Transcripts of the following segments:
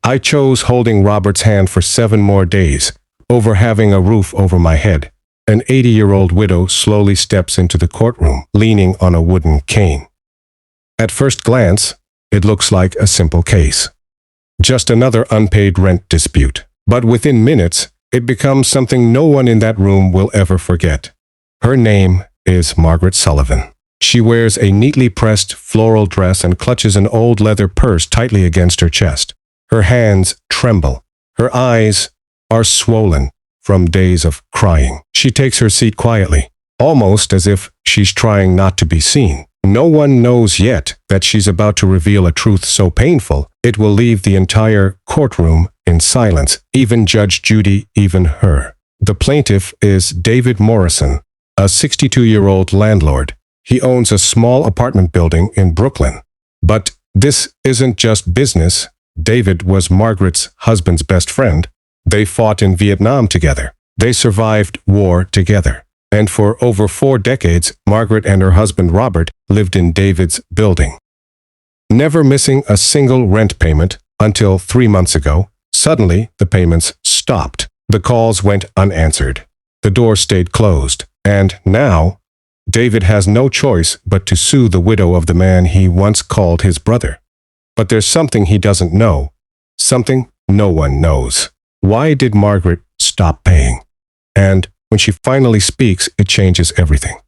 I chose holding Robert's hand for 7 more days, over having a roof over my head. An 80-year-old widow slowly steps into the courtroom, leaning on a wooden cane. At first glance, it looks like a simple case. Just another unpaid rent dispute. But within minutes, it becomes something no one in that room will ever forget. Her name is Margaret Sullivan. She wears a neatly pressed floral dress and clutches an old leather purse tightly against her chest. Her hands tremble. Her eyes are swollen from days of crying. She takes her seat quietly, almost as if she's trying not to be seen. No one knows yet that she's about to reveal a truth so painful it will leave the entire courtroom in silence, even Judge Judy, even her. The plaintiff is David Morrison, a 62-year-old landlord. He owns a small apartment building in Brooklyn. But this isn't just business. David was Margaret's husband's best friend. They fought in Vietnam together. They survived war together. And for over 4 decades, Margaret and her husband Robert lived in David's building, never missing a single rent payment until 3 months ago. Suddenly, the payments stopped. The calls went unanswered. The door stayed closed. And now, David has no choice but to sue the widow of the man he once called his brother. But there's something he doesn't know. Something no one knows. Why did Margaret stop paying? And when she finally speaks, it changes everything.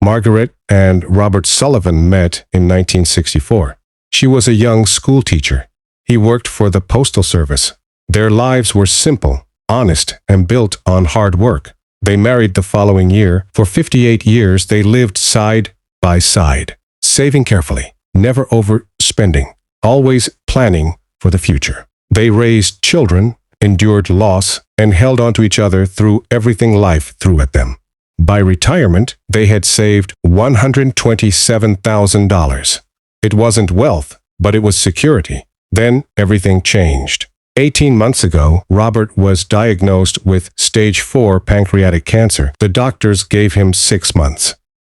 Margaret and Robert Sullivan met in 1964. She was a young school teacher. He worked for the Postal Service. Their lives were simple, honest, and built on hard work. They married the following year. For 58 years, they lived side by side, saving carefully, never overspending, always planning for the future. They raised children, endured loss, and held on to each other through everything life threw at them. By retirement, they had saved $127,000. It wasn't wealth, but it was security. Then everything changed. 18 months ago, Robert was diagnosed with stage 4 pancreatic cancer. The doctors gave him 6 months,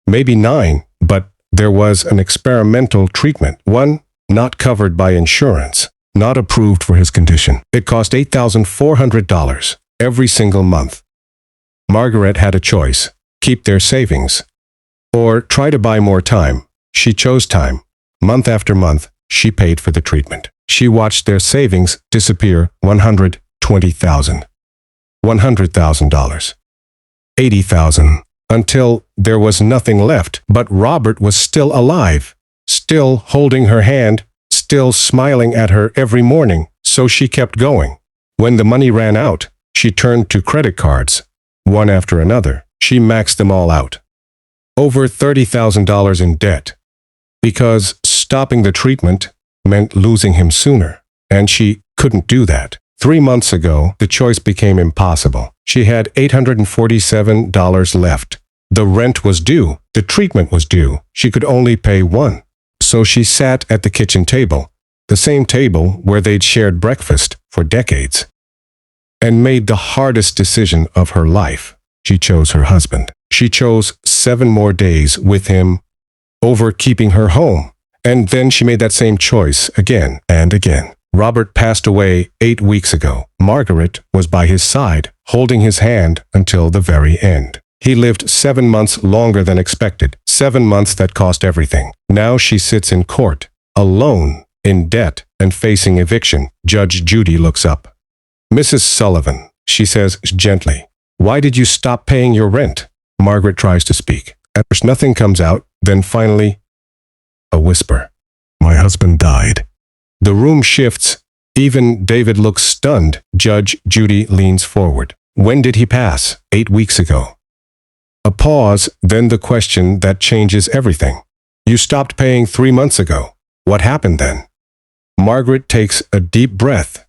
maybe 9, but there was an experimental treatment, one not covered by insurance, not approved for his condition. It cost $8,400 every single month. Margaret had a choice: keep their savings or try to buy more time. She chose time. Month after month, she paid for the treatment. She watched their savings disappear. $120,000, $100,000, $80,000, until there was nothing left. But Robert was still alive, still holding her hand, still smiling at her every morning, so she kept going. When the money ran out, she turned to credit cards, one after another. She maxed them all out. Over $30,000 in debt, because stopping the treatment meant losing him sooner, and she couldn't do that. 3 months ago, the choice became impossible. She had $847 left. The rent was due. The treatment was due. She could only pay one. So she sat at the kitchen table, the same table where they'd shared breakfast for decades, and made the hardest decision of her life. She chose her husband. She chose 7 more days with him over keeping her home. And then she made that same choice again and again. Robert passed away 8 weeks ago. Margaret was by his side, holding his hand until the very end. He lived 7 months longer than expected, 7 months that cost everything. Now she sits in court, alone, in debt, and facing eviction. Judge Judy looks up. "Mrs. Sullivan," she says gently, "why did you stop paying your rent?" Margaret tries to speak. At first nothing comes out, then finally, a whisper. "My husband died." The room shifts. Even David looks stunned. Judge Judy leans forward. "When did he pass?" 8 weeks ago. A pause, then the question that changes everything. "You stopped paying 3 months ago. What happened then?" Margaret takes a deep breath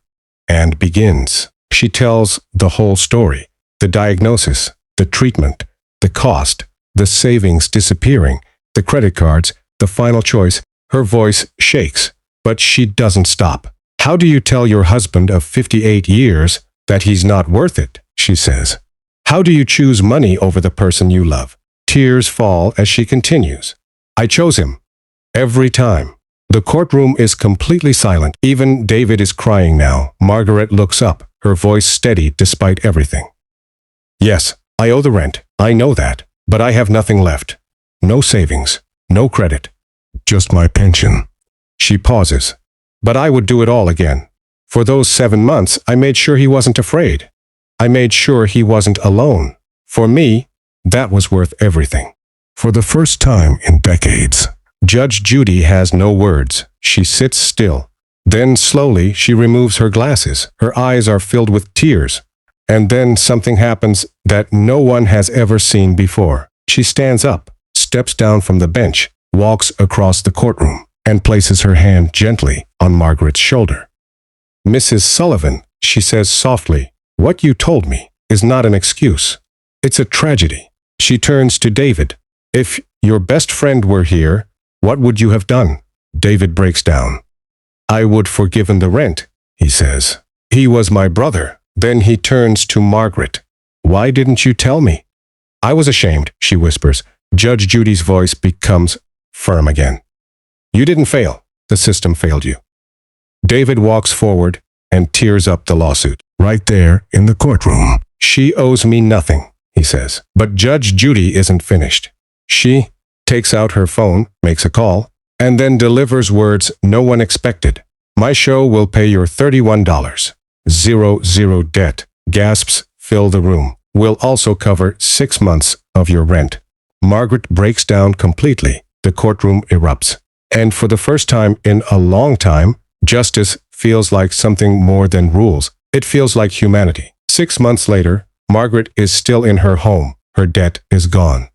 and begins. She tells the whole story. The diagnosis, the treatment, the cost, the savings disappearing, the credit cards, the final choice. Her voice shakes, but she doesn't stop. "How do you tell your husband of 58 years that he's not worth it?" she says. "How do you choose money over the person you love?" Tears fall as she continues. "I chose him. Every time. The courtroom is completely silent. Even David is crying now. Margaret looks up, her voice steady despite everything. Yes, I owe the rent. I know that. But I have nothing left. No savings. No credit. Just my pension. She pauses. But I would do it all again. For those 7 months, I made sure he wasn't afraid. I made sure he wasn't alone. For me, that was worth everything. For the first time in decades, Judge Judy has no words. She sits still. Then slowly she removes her glasses. Her eyes are filled with tears. And then something happens that no one has ever seen before. She stands up, steps down from the bench, walks across the courtroom, and places her hand gently on Margaret's shoulder. Mrs. Sullivan, she says softly, what you told me is not an excuse. It's a tragedy. She turns to David. If your best friend were here, what would you have done? David breaks down. I would forgiven the rent, he says. He was my brother. Then he turns to Margaret. Why didn't you tell me? I was ashamed, she whispers. Judge Judy's voice becomes firm again. You didn't fail. The system failed you. David walks forward and tears up the lawsuit. Right there in the courtroom. She owes me nothing, he says. But Judge Judy isn't finished. She takes out her phone, makes a call, and then delivers words no one expected. My show will pay your $31. Zero debt. Gasps fill the room. Will also cover 6 months of your rent. Margaret breaks down completely. The courtroom erupts. And for the first time in a long time, justice feels like something more than rules. It feels like humanity. 6 months later, Margaret is still in her home. Her debt is gone.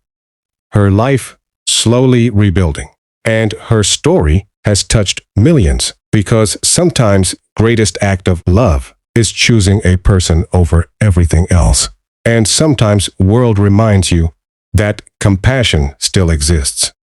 Her life slowly rebuilding. And her story has touched millions because sometimes greatest act of love is choosing a person over everything else. And sometimes world reminds you that compassion still exists.